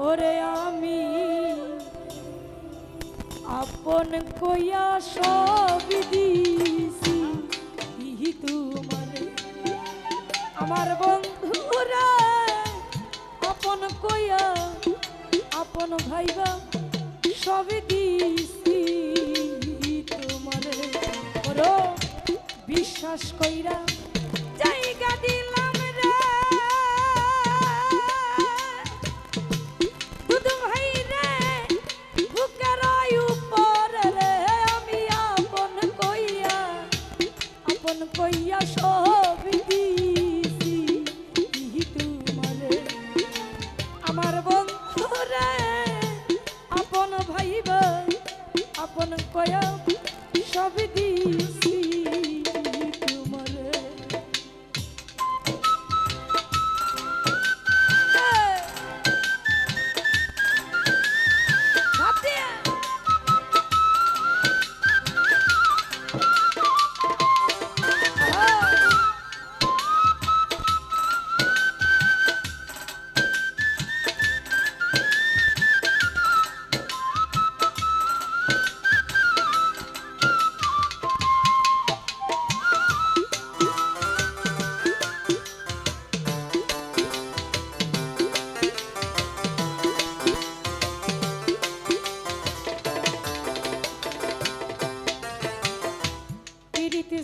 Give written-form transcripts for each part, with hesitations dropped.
ওরে আমি আপন কইয়া সব দিছি তোমারে আমার বন্ধুরা আপন কইয়া আপন ভাইবা সব দিছি তোমারে ওরো বিশ্বাস কইরা জায়গা দিলাম রে দুধ ভাই রে বুকের উপর রে আমি আপন কইয়া সব দিছি তোমারে আমার বন্ধুরে আপন ভাইবা আপন কইয়া সব দিছি তোমারে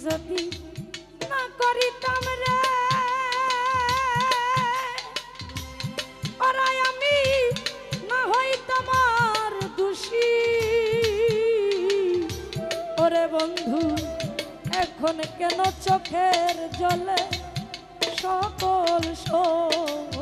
যদি না করিতাম রে ওরাই আমি না হইতাম আর দোষী ওরে বন্ধু এখন কেন চোখের জলে সকল সময়বাসী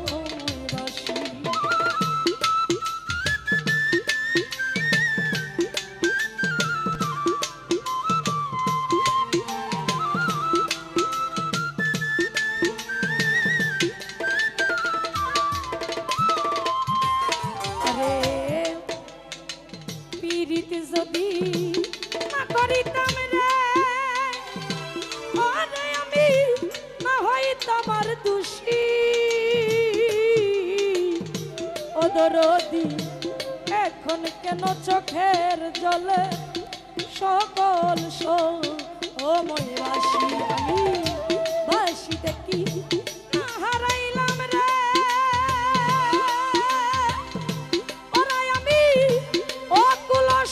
যদি না করিতাম রে ওরে আমি না হইতাম আর দোষী ও দরদি এখন কেন চোখের জলে সকল সময়বাসী আমি বাসি দেখি না হারাইলাম রে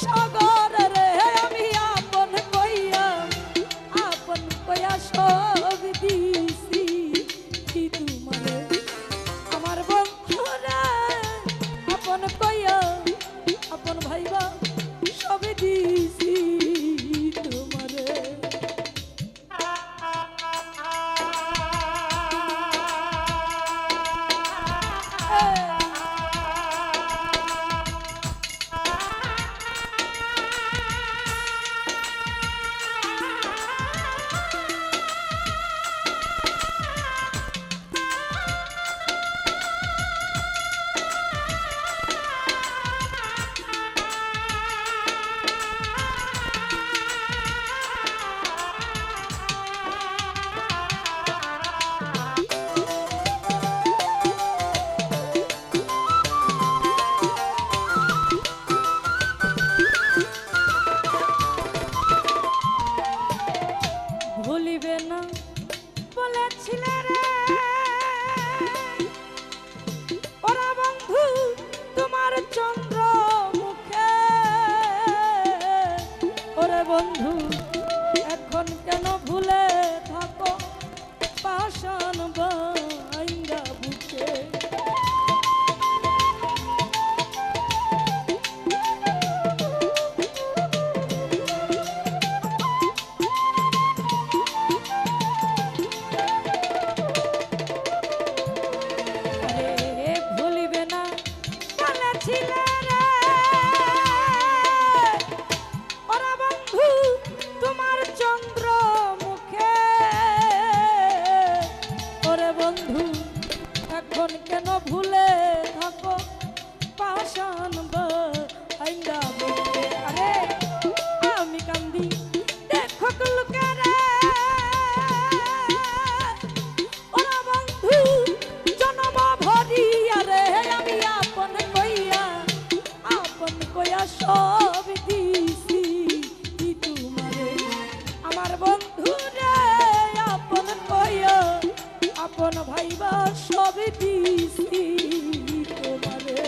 সাগর রে আমি আপন কইয়া সব দিছি তোমারে আমার বন্ধুরা আপন কইয়া আপন ভাইবা সব দিছি তোমারে ভুলিবে না বলেছিলে রে ওরা বন্ধু তোমার চন্দ্র মুখে ওরে বন্ধু এখন কেন ভুলে থাকো পাষাণ বাইঙ্গা বুকে তোমার চন্দ্র মুখে বন্ধু এখন কেন ভুলে থাকো পাষাণ বাইঙ্গা বুকে আরে আমি কান্দি দেখো লোকে রে ওরা বন্ধু জনম ভরিয়া রে আমি আপন কই সব দিছি তোমারে আমার বন্ধু রে আপন কইয়া আপন ভাইবা সব দিছি তোমারে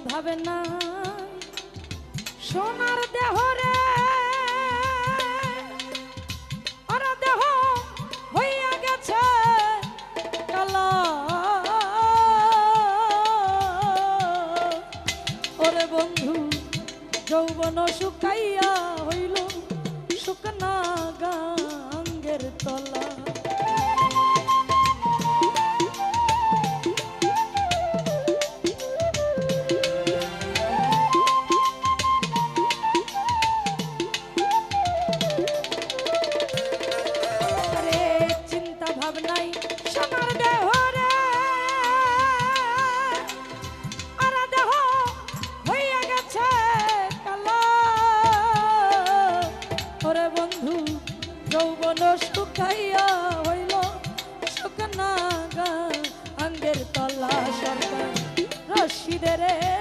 ভাবে না সোনার দেহ রে আর দেহ হইয়া গেছে কালা ওরে বন্ধু যৌবন শুকাইয়া হইল শুকনা গাঙ্গের তলা ভাবনাই সোনার দেহ রে আর দেহ হইয়া গেছে কালা ওরে বন্ধু যৌবন শুকাইয়া হইল শুকনা গাঙ্গের তলা সরকার রশিদে রে